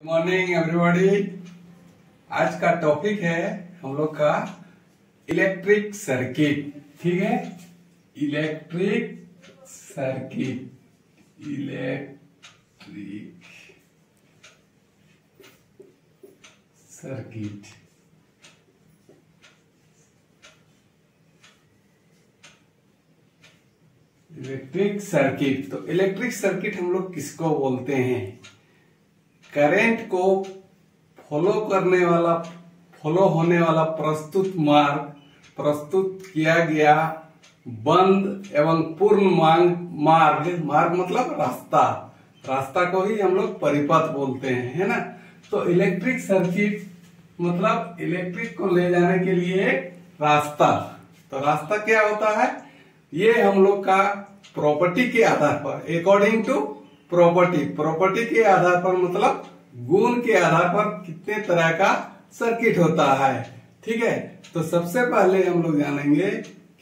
Morning everybody. आज का topic है हम लोग का इलेक्ट्रिक सर्किट। ठीक है, electric circuit, electric circuit. Electric circuit, तो इलेक्ट्रिक सर्किट हम लोग किसको बोलते हैं? करंट को फॉलो होने वाला प्रस्तुत किया गया बंद एवं पूर्ण मार्ग मतलब रास्ता को ही हम लोग परिपथ बोलते हैं, है ना। तो इलेक्ट्रिक सर्किट मतलब इलेक्ट्रिक को ले जाने के लिए रास्ता। तो रास्ता क्या होता है? ये हम लोग का प्रॉपर्टी के आधार पर, अकॉर्डिंग टू प्रॉपर्टी के आधार पर मतलब गुण के आधार पर कितने तरह का सर्किट होता है। ठीक है, तो सबसे पहले हम लोग जानेंगे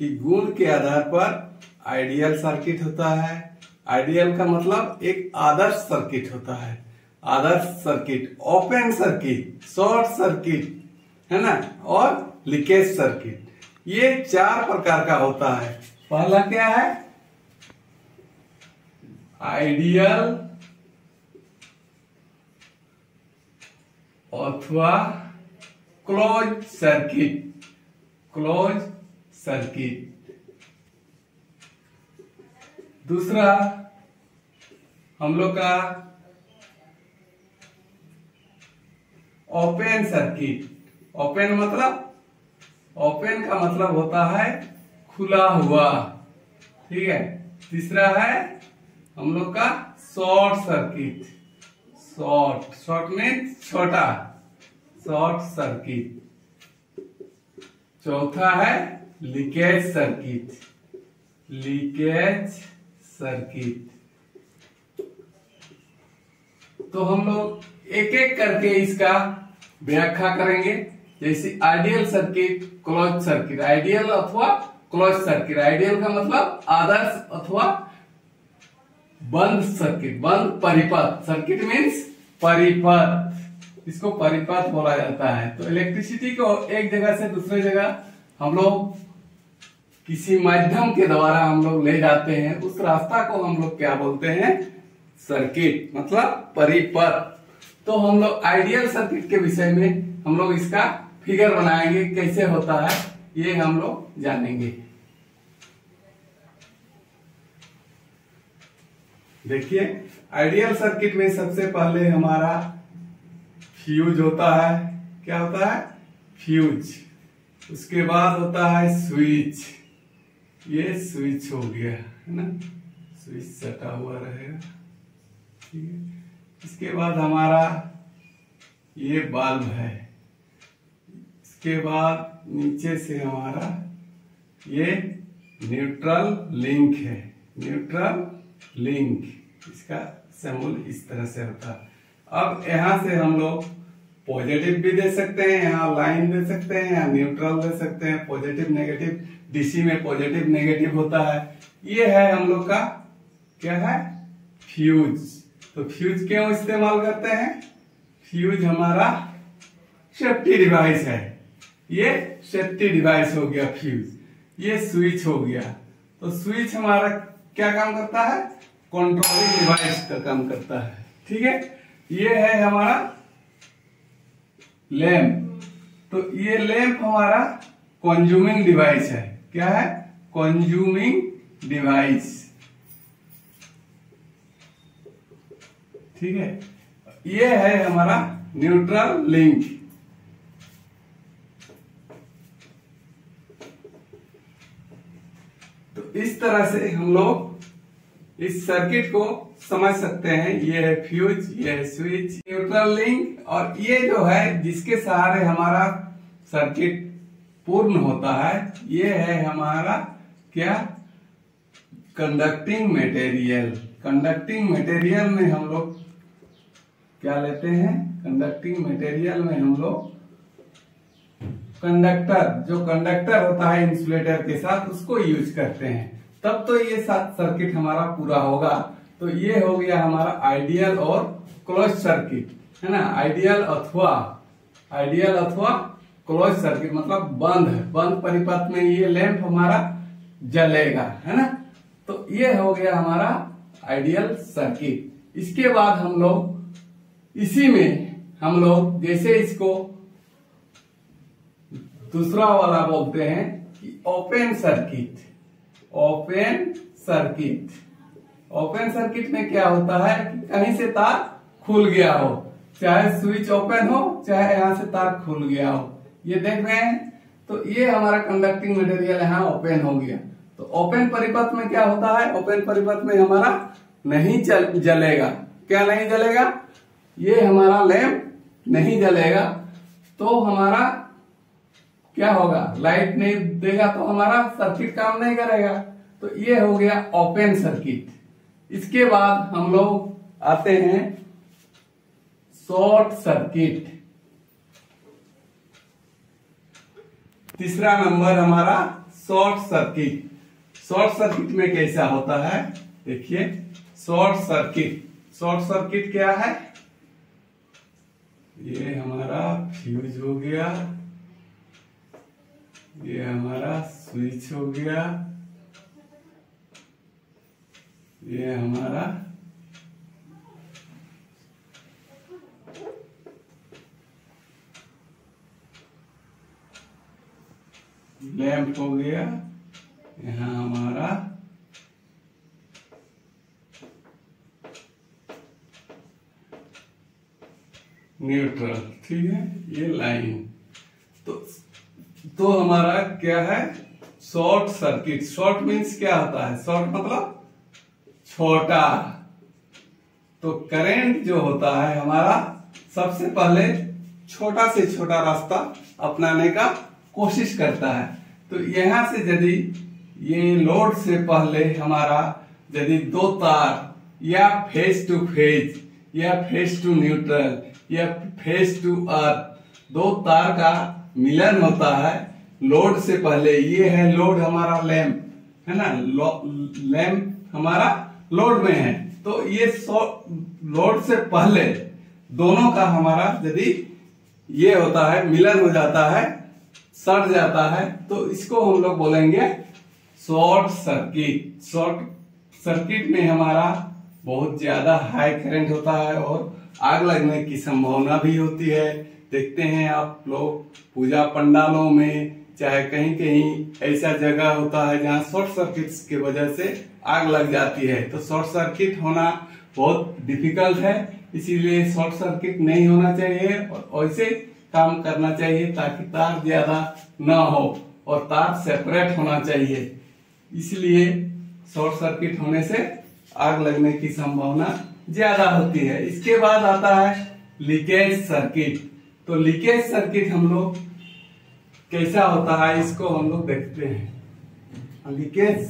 कि गुण के आधार पर आइडियल सर्किट होता है। आइडियल का मतलब एक आदर्श सर्किट होता है। आदर्श circuit, open circuit, short circuit, है ना, और लीकेज सर्किट। ये 4 प्रकार का होता है। पहला क्या है? आइडियल अथवा क्लोज सर्किट, क्लोज सर्किट। दूसरा हम लोग का ओपन सर्किट। ओपन का मतलब होता है खुला हुआ। ठीक है। तीसरा है हम लोग का शॉर्ट सर्किट। शॉर्ट में छोटा, शॉर्ट सर्किट। चौथा है लीकेज सर्किट, लीकेज सर्किट। तो हम लोग एक एक करके इसका व्याख्या करेंगे। जैसे ideal circuit, close circuit. Ideal अथवा क्लोज सर्किट। आइडियल का मतलब आदर्श अथवा बंद सर्किट, बंद परिपथ। सर्किट मीन्स परिपथ, इसको परिपथ बोला जाता है। तो इलेक्ट्रिसिटी को एक जगह से दूसरे जगह हम लोग किसी माध्यम के द्वारा हम लोग ले जाते हैं। उस रास्ता को हम लोग क्या बोलते हैं? सर्किट मतलब परिपथ। तो हम लोग आइडियल सर्किट के विषय में हम लोग इसका फिगर बनाएंगे, कैसे होता है ये हम लोग जानेंगे। देखिए, आइडियल सर्किट में सबसे पहले हमारा फ्यूज होता है। क्या होता है? फ्यूज। उसके बाद होता है स्विच। ये स्विच हो गया, है ना, स्विच सटा हुआ रहेगा। ठीक है। इसके बाद हमारा ये बल्ब है। इसके बाद नीचे से हमारा ये न्यूट्रल लिंक है, न्यूट्रल लिंक। इसका सिंबल इस तरह से होता है। अब यहां से हम लोग पॉजिटिव भी दे सकते हैं, यहाँ लाइन दे सकते हैं, यहाँ न्यूट्रल दे सकते हैं, पॉजिटिव नेगेटिव। डीसी में पॉजिटिव नेगेटिव होता है। ये है हम लोग का क्या है? फ्यूज। तो फ्यूज क्यों इस्तेमाल करते हैं? फ्यूज हमारा सेफ्टी डिवाइस है। ये सेफ्टी डिवाइस हो गया फ्यूज। ये स्विच हो गया। तो स्विच हमारा क्या काम करता है? कंट्रोलिंग डिवाइस का काम करता है। ठीक है। ये है हमारा लैंप। तो ये लैंप हमारा कंज्यूमिंग डिवाइस है। क्या है? Consuming device. ठीक है। ये है हमारा न्यूट्रल लिंक। तो इस तरह से हम लोग इस सर्किट को समझ सकते हैं। ये है फ्यूज, ये है स्विच, न्यूट्रल लिंक, और ये जो है जिसके सहारे हमारा सर्किट पूर्ण होता है, ये है हमारा क्या? Conducting material. कंडक्टिंग मटेरियल में हम लोग क्या लेते हैं? कंडक्टिंग मटेरियल में हम लोग कंडक्टर, जो कंडक्टर होता है इंसुलेटर के साथ, उसको यूज करते हैं। तब तो ये सर्किट हमारा पूरा होगा। तो ये हो गया हमारा आइडियल और क्लोज सर्किट। है ना, आइडियल अथवा क्लोज सर्किट मतलब बंद परिपथ में ये लैंप हमारा जलेगा, है ना। तो ये हो गया हमारा आइडियल सर्किट। इसके बाद हम लोग इसी में जैसे इसको दूसरा वाला बोलते हैं कि ओपन सर्किट में क्या होता है कि कहीं से तार खुल गया हो, चाहे स्विच ओपन हो चाहे यहां से तार खुल गया हो, ये देख रहे हैं। तो ये हमारा कंडक्टिंग मटेरियल यहाँ ओपन हो गया। तो ओपन परिपथ में क्या होता है, ओपन परिपथ में हमारा नहीं जलेगा। क्या नहीं जलेगा, ये हमारा लैंप नहीं जलेगा। तो हमारा क्या होगा, लाइट नहीं देगा तो हमारा सर्किट काम नहीं करेगा। तो ये हो गया ओपन सर्किट। इसके बाद हम लोग आते हैं शॉर्ट सर्किट। तीसरा नंबर हमारा शॉर्ट सर्किट में कैसा होता है, देखिए शॉर्ट सर्किट क्या है, ये हमारा फ्यूज हो गया, ये हमारा स्विच हो गया, ये हमारा लैंप हो गया, यहाँ हमारा न्यूट्रल, ठीक है, ये लाइन। तो हमारा क्या है शॉर्ट सर्किट। शॉर्ट मीन्स क्या होता है, शॉर्ट मतलब छोटा। तो करंट जो होता है हमारा सबसे पहले छोटा से छोटा रास्ता अपनाने का कोशिश करता है। तो यहां से यदि ये लोड से पहले हमारा यदि दो तार या फेस टू फेज या फेस टू न्यूट्रल या फेस टू अर्थ दो तार का मिलन होता है लोड से पहले, ये है लोड हमारा लैंप, है ना, लैंप हमारा लोड में है। तो ये लोड से पहले दोनों का हमारा यदि ये होता है मिलन हो जाता है, सट जाता है, तो इसको हम लोग बोलेंगे शॉर्ट सर्किट। शॉर्ट सर्किट में हमारा बहुत ज्यादा हाई करंट होता है और आग लगने की संभावना भी होती है। देखते हैं आप लोग पूजा पंडालों में चाहे कहीं कहीं ऐसा जगह होता है जहाँ शॉर्ट सर्किट की वजह से आग लग जाती है। तो शॉर्ट सर्किट होना बहुत डिफिकल्ट है, इसीलिए शॉर्ट सर्किट नहीं होना चाहिए और ऐसे काम करना चाहिए ताकि तार ज्यादा ना हो और तार सेपरेट होना चाहिए। इसलिए शॉर्ट सर्किट होने से आग लगने की संभावना ज्यादा होती है। इसके बाद आता है लीकेज सर्किट। तो लीकेज सर्किट हम लोग कैसा होता है इसको हम लोग देखते हैं। लीकेज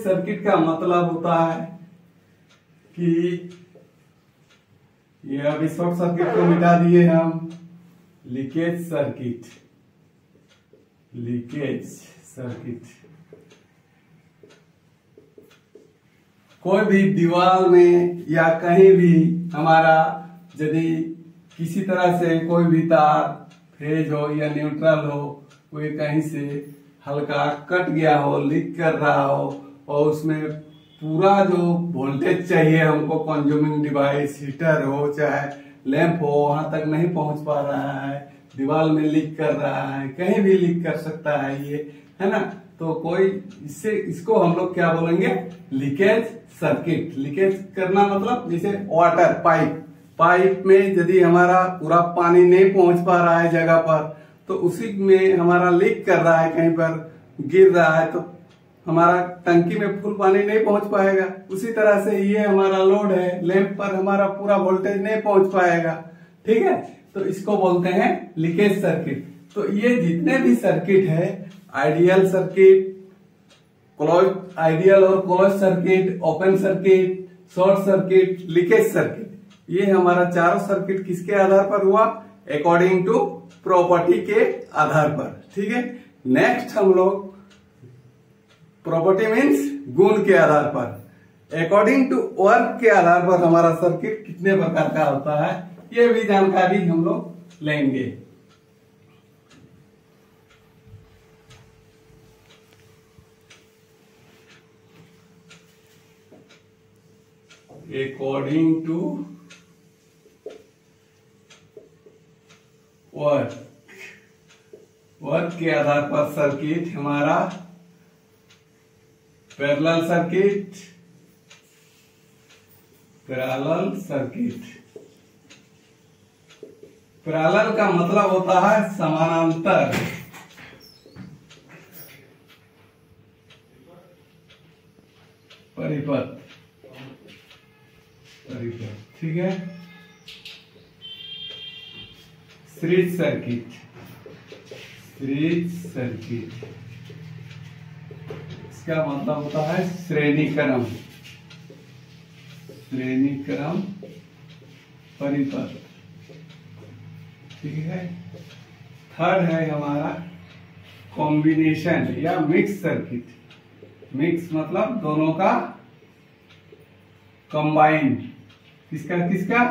सर्किट का मतलब होता है कि ये अभी शॉर्ट सर्किट को मिटा दिए हम। लीकेज सर्किट कोई भी दीवार में या कहीं भी हमारा यदि किसी तरह से कोई भी तार फेज हो या न्यूट्रल हो, कोई कहीं से हल्का कट गया हो, लीक कर रहा हो और उसमें पूरा जो वोल्टेज चाहिए हमको, कंज्यूमिंग डिवाइस हीटर हो चाहे लैंप हो, वहां तक नहीं पहुंच पा रहा है, दीवार में लीक कर रहा है, कहीं भी लीक कर सकता है ये, है ना। तो कोई इसको हम लोग क्या बोलेंगे, लीकेज सर्किट। लीकेज करना मतलब जैसे वाटर पाइप में यदि हमारा पूरा पानी नहीं पहुंच पा रहा है जगह पर, तो उसी में हमारा लीक कर रहा है, कहीं पर गिर रहा है, तो हमारा टंकी में फुल पानी नहीं पहुंच पाएगा। उसी तरह से ये हमारा लोड है, लैंप पर हमारा पूरा वोल्टेज नहीं पहुंच पाएगा, ठीक है। तो इसको बोलते हैं लीकेज सर्किट। तो ये जितने भी सर्किट है, आइडियल सर्किट, आइडियल और close circuit, open circuit, short circuit, leakage circuit, ये हमारा चारों सर्किट किसके आधार पर हुआ, अकॉर्डिंग टू प्रॉपर्टी के आधार पर, ठीक है। नेक्स्ट हम लोग प्रॉपर्टी मीन्स गुण के आधार पर। अकॉर्डिंग टू वर्क के आधार पर हमारा सर्किट कितने प्रकार का होता है, ये भी जानकारी हम लोग लेंगे। अकॉर्डिंग टू वर्क के आधार पर सर्किट हमारा पैरेलल सर्किट, पैरेलल का मतलब होता है समानांतर, परिपथ, ठीक है। सीरीज सर्किट, इसका मतलब होता है श्रेणी क्रम परिपथ, ठीक है। थर्ड है हमारा कॉम्बिनेशन या मिक्स सर्किट। मिक्स मतलब दोनों का कंबाइन, किसका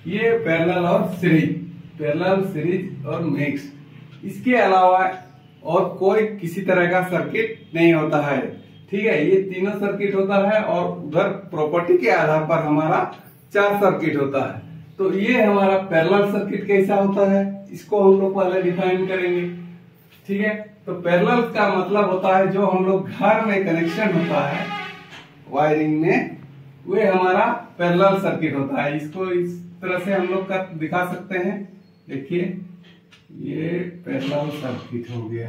ये पैरेलल और सीरीज और मिक्स। इसके अलावा और कोई किसी तरह का सर्किट नहीं होता है, ठीक है। ये तीनों सर्किट होता है और उधर प्रॉपर्टी के आधार पर हमारा 4 सर्किट होता है। तो ये हमारा पैरेलल सर्किट कैसा होता है, इसको हम लोग पहले डिफाइन करेंगे, ठीक है। तो पैरेलल का मतलब होता है जो हम लोग घर में कनेक्शन होता है वायरिंग में, वे हमारा पैरेलल सर्किट होता है। इसको इस तरह से हम लोग दिखा सकते हैं, देखिए ये पैरेलल सर्किट हो गया।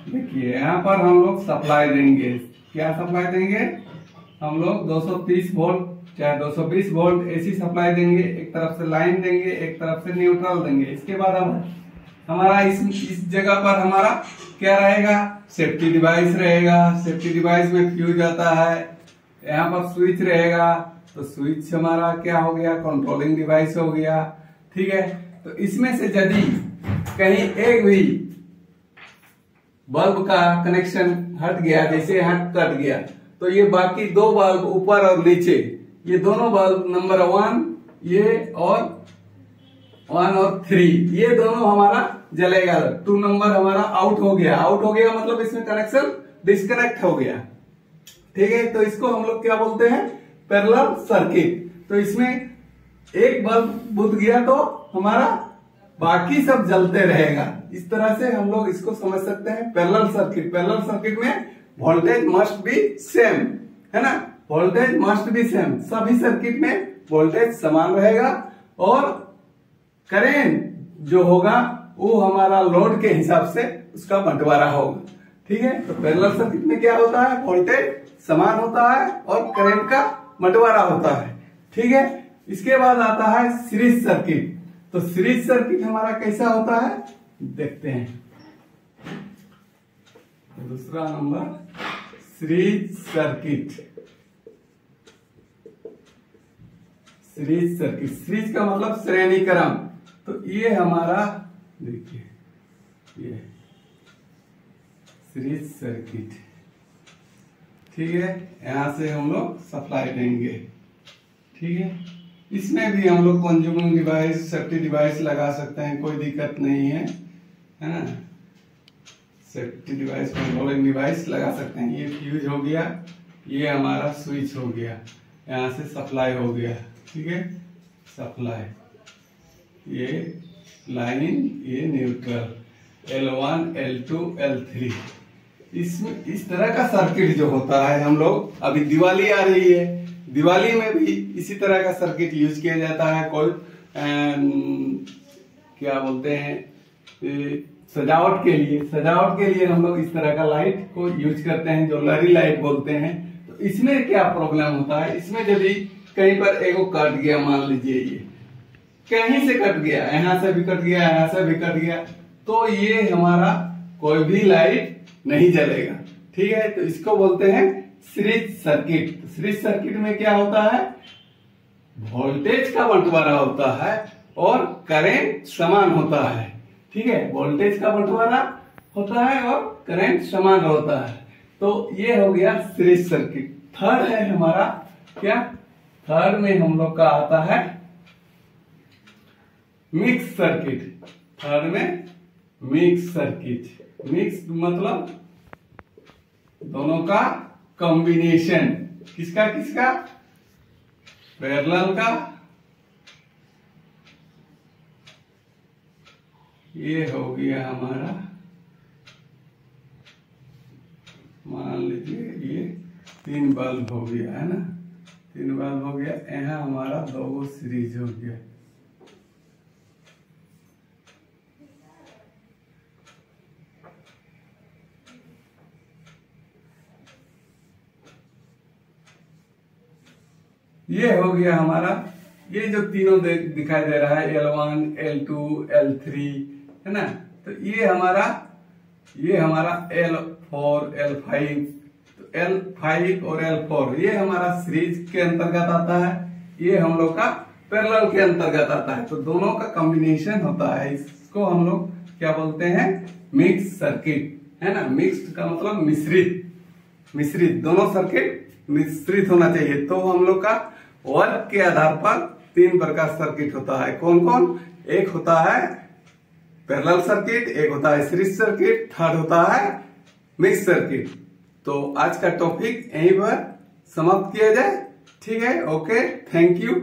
देखिए यहाँ पर हम लोग सप्लाई देंगे, क्या सप्लाई देंगे हम लोग 230 वोल्ट चाहे 220 वोल्ट एसी सप्लाई देंगे। एक तरफ से लाइन देंगे, एक तरफ से न्यूट्रल देंगे। इसके बाद हम हमारा इस जगह पर हमारा क्या रहेगा, सेफ्टी डिवाइस रहेगा। सेफ्टी डिवाइस में फ्यूज आता है, यहाँ पर स्विच रहेगा, तो स्विच हमारा क्या हो गया, कंट्रोलिंग डिवाइस हो गया, ठीक है। तो इसमें से यदि कहीं एक भी बल्ब का कनेक्शन हट गया, जैसे कट गया, तो ये बाकी 2 बल्ब ऊपर और नीचे, ये दोनों बल्ब नंबर 1 ये और 1 और 3, ये दोनों हमारा जलेगा। 2 नंबर हमारा आउट हो गया मतलब इसमें कनेक्शन डिस्कनेक्ट हो गया, ठीक है। तो इसको हम लोग क्या बोलते हैं, पैरेलल सर्किट। तो इसमें एक बल्ब बुझ गया तो हमारा बाकी सब जलते रहेगा। इस तरह से हम लोग इसको समझ सकते हैं पैरेलल सर्किट में वोल्टेज मस्ट बी सेम, है ना, वोल्टेज मस्ट बी सेम। सभी सर्किट में वोल्टेज समान रहेगा और करेंट जो होगा वो हमारा लोड के हिसाब से उसका बंटवारा होगा, ठीक है। तो पैरेलल सर्किट में क्या होता है, वोल्टेज समान होता है और करंट का बंटवारा होता है, ठीक है। इसके बाद आता है सीरीज सर्किट। तो सीरीज सर्किट हमारा कैसा होता है, देखते हैं। दूसरा नंबर सीरीज सर्किट। सीरीज का मतलब श्रेणी क्रम। तो ये हमारा देखिए ये सीरीज सर्किट, ठीक है। यहां से हम लोग सप्लाई देंगे, ठीक है। इसमें भी हम लोग कंज्यूमिंग डिवाइस, सेफ्टी डिवाइस लगा सकते हैं, कोई दिक्कत नहीं है ना। सेफ्टी डिवाइस, कंट्रोलिंग डिवाइस लगा सकते हैं। ये फ्यूज हो गया, ये हमारा स्विच हो गया, यहाँ से सप्लाई हो गया, ठीक है, सप्लाई, ये लाइन, ये न्यूट्रल, L1, L2, L3। इसमें इस तरह का सर्किट जो होता है, हम लोग अभी दिवाली आ रही है, दिवाली में भी इसी तरह का सर्किट यूज किया जाता है। कोई क्या बोलते हैं, सजावट के लिए हम लोग इस तरह का लाइट को यूज करते हैं, जो लरी लाइट बोलते हैं। तो इसमें क्या प्रॉब्लम होता है, इसमें यदि कहीं पर एगो कट गया, मान लीजिए ये कहीं से कट गया, यहाँ से भी कट गया, यहाँ से भी कट गया, तो ये हमारा कोई भी लाइट नहीं जलेगा, ठीक है। तो इसको बोलते हैं सीरीज सर्किट। सीरीज सर्किट में क्या होता है, वोल्टेज का बंटवारा होता है और करंट समान होता है। ठीक है, वोल्टेज का बंटवारा होता है और करंट समान होता है। तो ये हो गया सीरीज सर्किट। थर्ड है हमारा क्या, थर्ड में हम लोग का आता है मिक्स सर्किट। थर्ड में मिक्स सर्किट। मिक्स मतलब दोनों का कॉम्बिनेशन। किसका किसका, पैरेलल का, ये हो गया हमारा, मान लीजिए ये 3 बल्ब हो गया है ना, 3 बल्ब हो गया, यहाँ हमारा 2 सीरीज हो गया। ये हो गया हमारा, ये जो तीनों दिखाई दे रहा है L1, L2, L3 है ना, तो ये हमारा L4, L5, तो L5 और L4 ये हमारा सीरीज के अंतर्गत आता है, ये हम लोग का पैरेलल के अंतर्गत आता है। तो दोनों का कॉम्बिनेशन होता है, इसको हम लोग क्या बोलते हैं, मिक्स सर्किट है ना। मिक्स्ड का मतलब मिश्रित दोनों सर्किट मिश्रित होना चाहिए। तो हम लोग का वर्क के आधार पर 3 प्रकार सर्किट होता है। कौन कौन, एक होता है पैरेलल सर्किट, एक होता है सीरीज सर्किट, थर्ड होता है मिक्स सर्किट। तो आज का टॉपिक यहीं पर समाप्त किया जाए। ठीक है, ओके, थैंक यू।